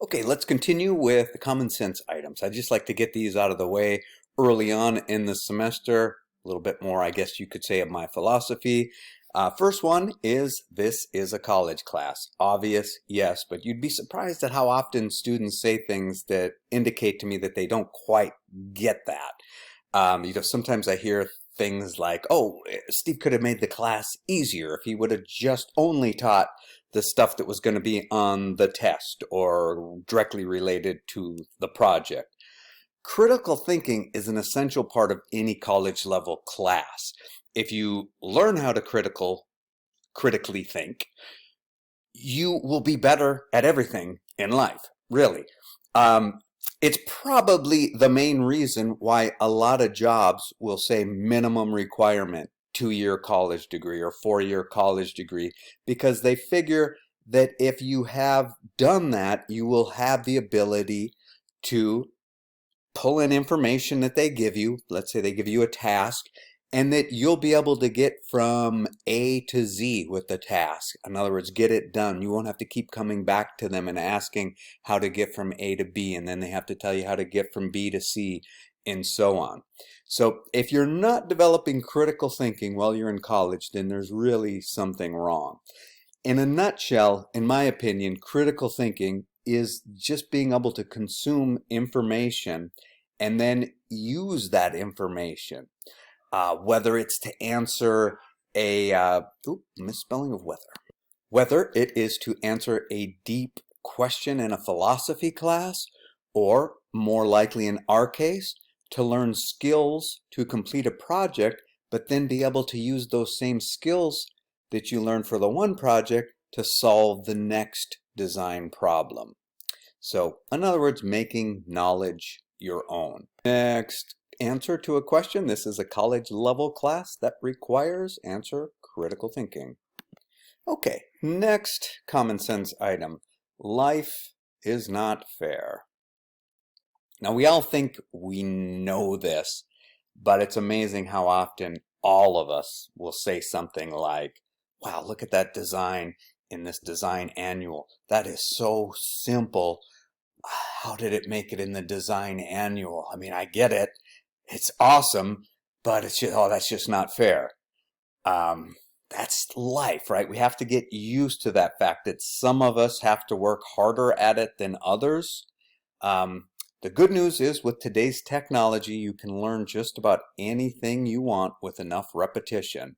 Okay, let's continue with the common sense items. I just like to get these out of the way early on in the semester. A little bit more, I guess you could say, of my philosophy. First one is this is a college class. Obvious, yes, but you'd be surprised at how often students say things that indicate to me that they don't quite get that. Sometimes I hear things like, oh, Steve could have made the class easier if he would have just only taught the stuff that was going to be on the test or directly related to the project. Critical thinking is an essential part of any college level class. If you learn how to critically think, you will be better at everything in life, really. It's probably the main reason why a lot of jobs will say minimum requirement 2-year college degree or 4-year college degree, because they figure that if you have done that, you will have the ability to pull in information that they give you. Let's say they give you a task, and that you'll be able to get from A to Z with the task. In other words, get it done. You won't have to keep coming back to them and asking how to get from A to B, and then they have to tell you how to get from B to C, and so on. So if you're not developing critical thinking while you're in college, then there's really something wrong. In a nutshell, in my opinion, critical thinking is just being able to consume information and then use that information. Whether it's to answer a misspelling of weather. Whether it is to answer a deep question in a philosophy class, or more likely in our case, to learn skills to complete a project, but then be able to use those same skills that you learned for the one project to solve the next design problem. So, in other words, making knowledge your own. Next answer to a question. This is a college level class that requires answer critical thinking. Okay, next common sense item. Life is not fair. Now we all think we know this, but it's amazing how often all of us will say something like, wow, look at that design in this design annual. That is so simple. How did it make it in the design annual? I mean, I get it. It's awesome, but it's just, oh, that's just not fair. That's life, right? We have to get used to that fact that some of us have to work harder at it than others. The good news is with today's technology, you can learn just about anything you want with enough repetition.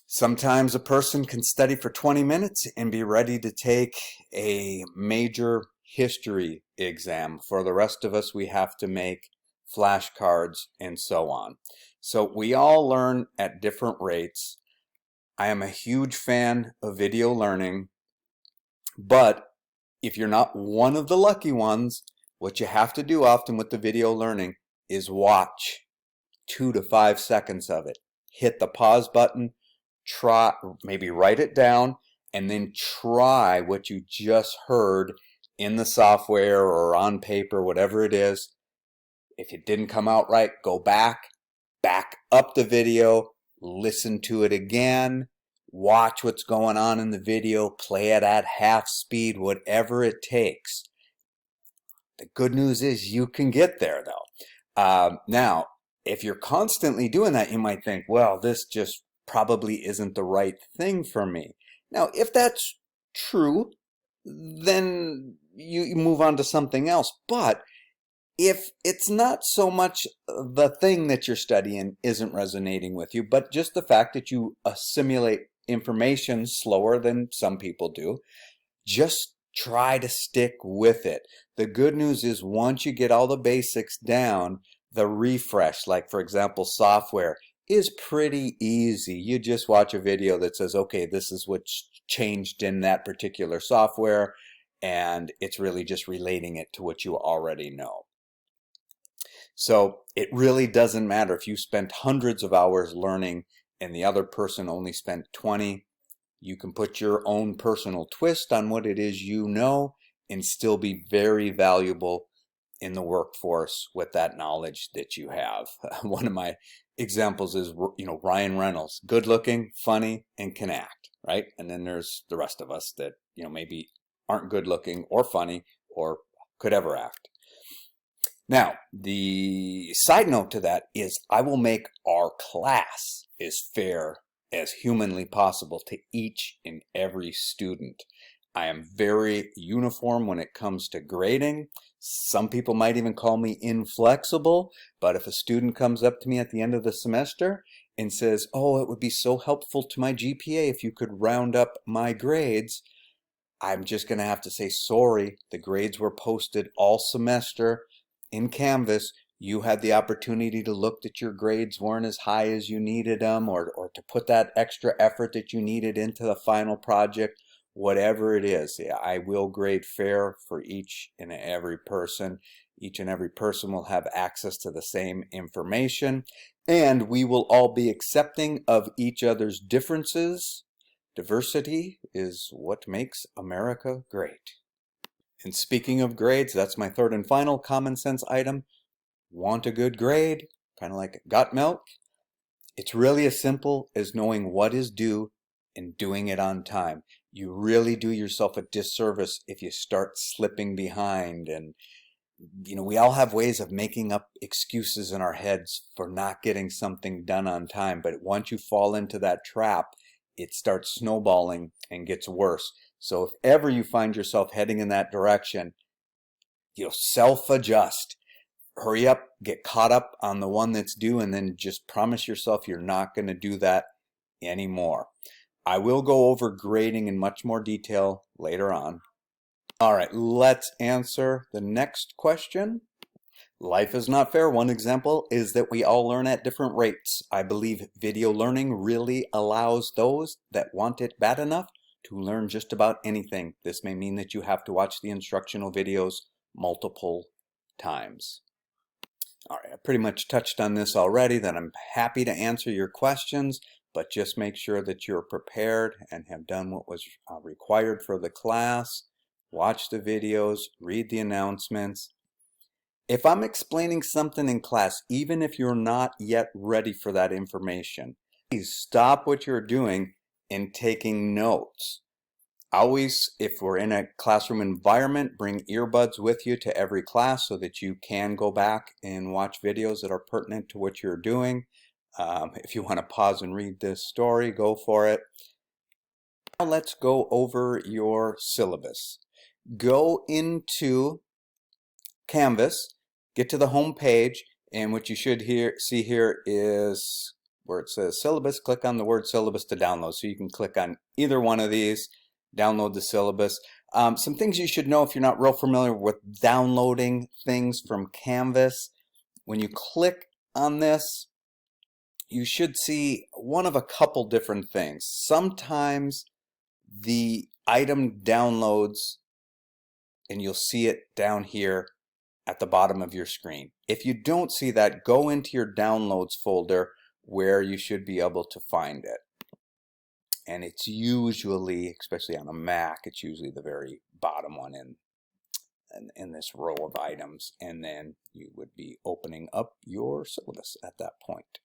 Sometimes a person can study for 20 minutes and be ready to take a major history exam. For the rest of us, we have to make flashcards and so on. So we all learn at different rates. I am a huge fan of video learning, but if you're not one of the lucky ones, what you have to do often with the video learning is watch 2 to 5 seconds of it. Hit the pause button, try, maybe write it down, and then try what you just heard in the software or on paper, whatever it is. If it didn't come out right, go back up the video, listen to it again, watch what's going on in the video, play it at half speed, whatever it takes. The good news is you can get there though. Now, if you're constantly doing that, you might think, well, this just probably isn't the right thing for me. Now, if that's true, then you move on to something else. But if it's not so much the thing that you're studying isn't resonating with you, but just the fact that you assimilate information slower than some people do, just try to stick with it. The good news is once you get all the basics down, the refresh, like for example, software, is pretty easy. You just watch a video that says, okay, this is what's changed in that particular software, and it's really just relating it to what you already know. So it really doesn't matter if you spent hundreds of hours learning and the other person only spent 20. You can put your own personal twist on what it is you know and still be very valuable in the workforce with that knowledge that you have. One of my examples is, Ryan Reynolds, good looking, funny, and can act, right? And then there's the rest of us that, maybe aren't good looking or funny or could ever act. Now, the side note to that is I will make our class as fair as humanly possible to each and every student. I am very uniform when it comes to grading. Some people might even call me inflexible, but if a student comes up to me at the end of the semester and says, "Oh, it would be so helpful to my GPA if you could round up my grades," I'm just going to have to say, sorry, the grades were posted all semester in Canvas. You had the opportunity to look that your grades weren't as high as you needed them, or to put that extra effort that you needed into the final project. Whatever it is, I will grade fair for each and every person. Each and every person will have access to the same information, and we will all be accepting of each other's differences. Diversity is what makes America great. And speaking of grades, that's my third and final common sense item. Want a good grade? Kind of like got milk? It's really as simple as knowing what is due and doing it on time. You really do yourself a disservice if you start slipping behind. And we all have ways of making up excuses in our heads for not getting something done on time. But once you fall into that trap, it starts snowballing and gets worse. So if ever you find yourself heading in that direction, self-adjust. Hurry up, get caught up on the one that's due, and then just promise yourself you're not going to do that anymore. I will go over grading in much more detail later on. All right, let's answer the next question. Life is not fair. One example is that we all learn at different rates. I believe video learning really allows those that want it bad enough to learn just about anything. This may mean that you have to watch the instructional videos multiple times. All right, I pretty much touched on this already, that I'm happy to answer your questions, but just make sure that you're prepared and have done what was required for the class. Watch the videos, read the announcements. If I'm explaining something in class, even if you're not yet ready for that information, please stop what you're doing and taking notes. Always, if we're in a classroom environment, bring earbuds with you to every class so that you can go back and watch videos that are pertinent to what you're doing. If you want to pause and read this story, go for it. Now let's go over your syllabus. Go into Canvas, get to the home page, and what you should see here is where it says syllabus. Click on the word syllabus to download. So you can click on either one of these, download the syllabus. Some things you should know if you're not real familiar with downloading things from Canvas. When you click on this, you should see one of a couple different things. Sometimes the item downloads and you'll see it down here at the bottom of your screen. If you don't see that, go into your downloads folder where you should be able to find it. And it's usually, especially on a Mac, it's usually the very bottom one in this row of items. And then you would be opening up your syllabus at that point.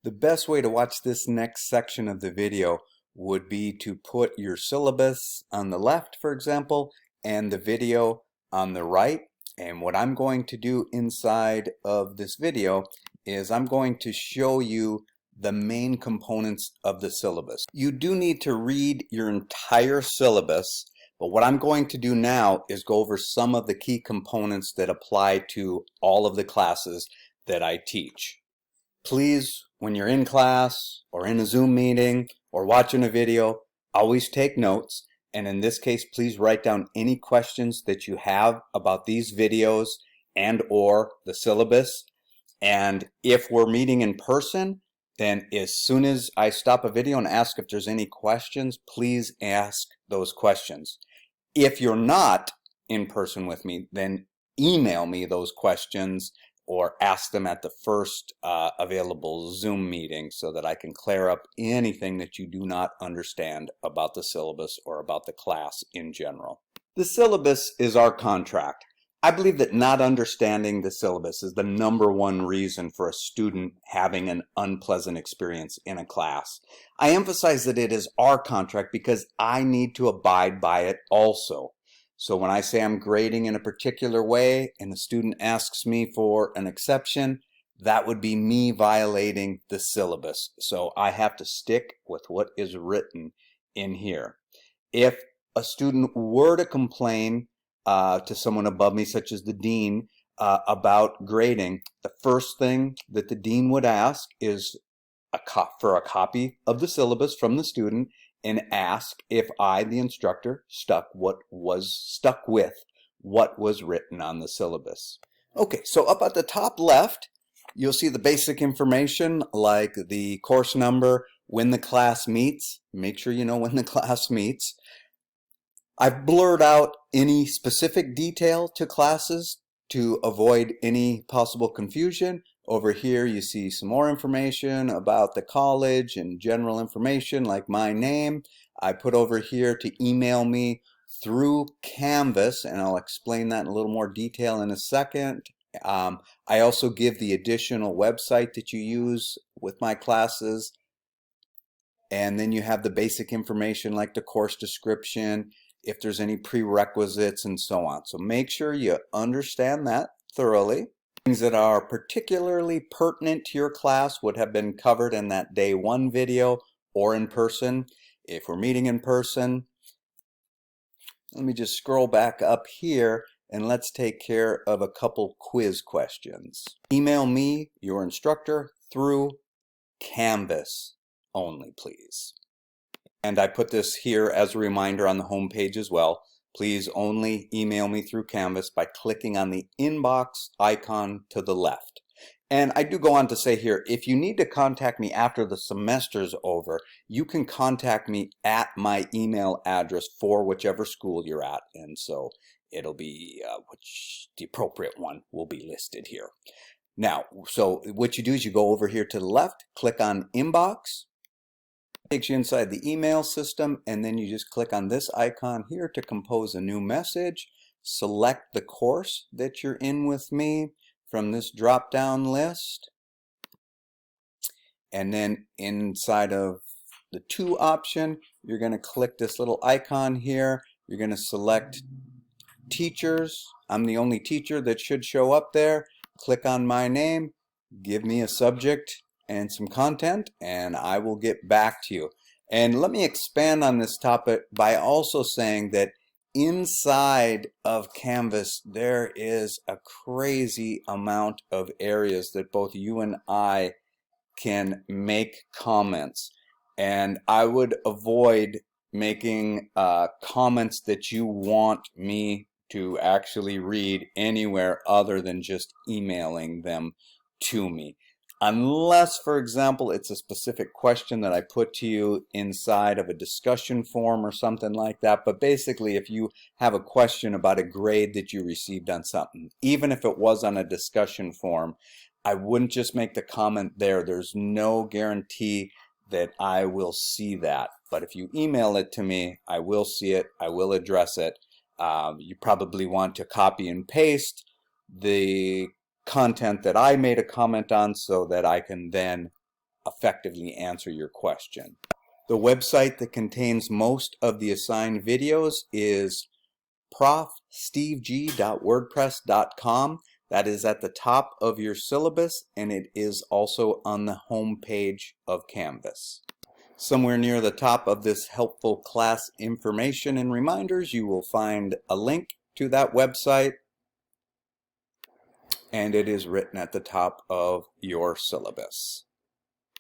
The best way to watch this next section of the video would be to put your syllabus on the left, for example, and the video on the right. And what I'm going to do inside of this video is I'm going to show you the main components of the syllabus. You do need to read your entire syllabus, but what I'm going to do now is go over some of the key components that apply to all of the classes that I teach. Please, when you're in class or in a Zoom meeting or watching a video, always take notes. And in this case, please write down any questions that you have about these videos and or the syllabus. And if we're meeting in person, then as soon as I stop a video and ask if there's any questions, please ask those questions. If you're not in person with me, then email me those questions or ask them at the first available Zoom meeting so that I can clear up anything that you do not understand about the syllabus or about the class in general. The syllabus is our contract. I believe that not understanding the syllabus is the #1 reason for a student having an unpleasant experience in a class. I emphasize that it is our contract because I need to abide by it also. So when I say I'm grading in a particular way and the student asks me for an exception, that would be me violating the syllabus. So I have to stick with what is written in here. If a student were to complain to someone above me, such as the dean, about grading, the first thing that the dean would ask is for a copy of the syllabus from the student and ask if I, the instructor, stuck with what was written on the syllabus. Okay, so up at the top left, you'll see the basic information like the course number, when the class meets. Make sure you know when the class meets. I've blurred out any specific detail to classes to avoid any possible confusion. Over here you see some more information about the college and general information like my name. I put over here to email me through Canvas, and I'll explain that in a little more detail in a second. I also give the additional website that you use with my classes, and then you have the basic information like the course description, if there's any prerequisites, and so on. So make sure you understand that thoroughly. Things that are particularly pertinent to your class would have been covered in that day 1 video or in person. If we're meeting in person, let me just scroll back up here and let's take care of a couple quiz questions. Email me, your instructor, through Canvas only, please. And I put this here as a reminder on the home page as well. Please only email me through Canvas by clicking on the inbox icon to the left. And I do go on to say here, if you need to contact me after the semester's over, you can contact me at my email address for whichever school you're at. And so it'll be, the appropriate one will be listed here. Now, so what you do is you go over here to the left, click on inbox. Takes you inside the email system, and then you just click on this icon here to compose a new message. Select the course that you're in with me from this drop down list, and then inside of the to option you're going to click this little icon here. You're going to select teachers. I'm the only teacher that should show up there. Click on my name, give me a subject and some content, and I will get back to you. And let me expand on this topic by also saying that inside of Canvas there is a crazy amount of areas that both you and I can make comments, and I would avoid making comments that you want me to actually read anywhere other than just emailing them to me. Unless, for example, it's a specific question that I put to you inside of a discussion forum or something like that. But basically, if you have a question about a grade that you received on something, even if it was on a discussion forum, I wouldn't just make the comment there. There's no guarantee that I will see that. But if you email it to me, I will see it. I will address it. You probably want to copy and paste the content that I made a comment on so that I can then effectively answer your question. The website that contains most of the assigned videos is profsteveg.wordpress.com. That is at the top of your syllabus, and it is also on the home page of Canvas. Somewhere near the top of this helpful class information and reminders, you will find a link to that website, and it is written at the top of your syllabus.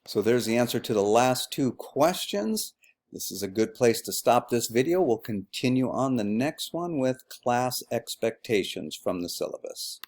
So there's the answer to the last 2 questions. This is a good place to stop this video. We'll continue on the next one with class expectations from the syllabus.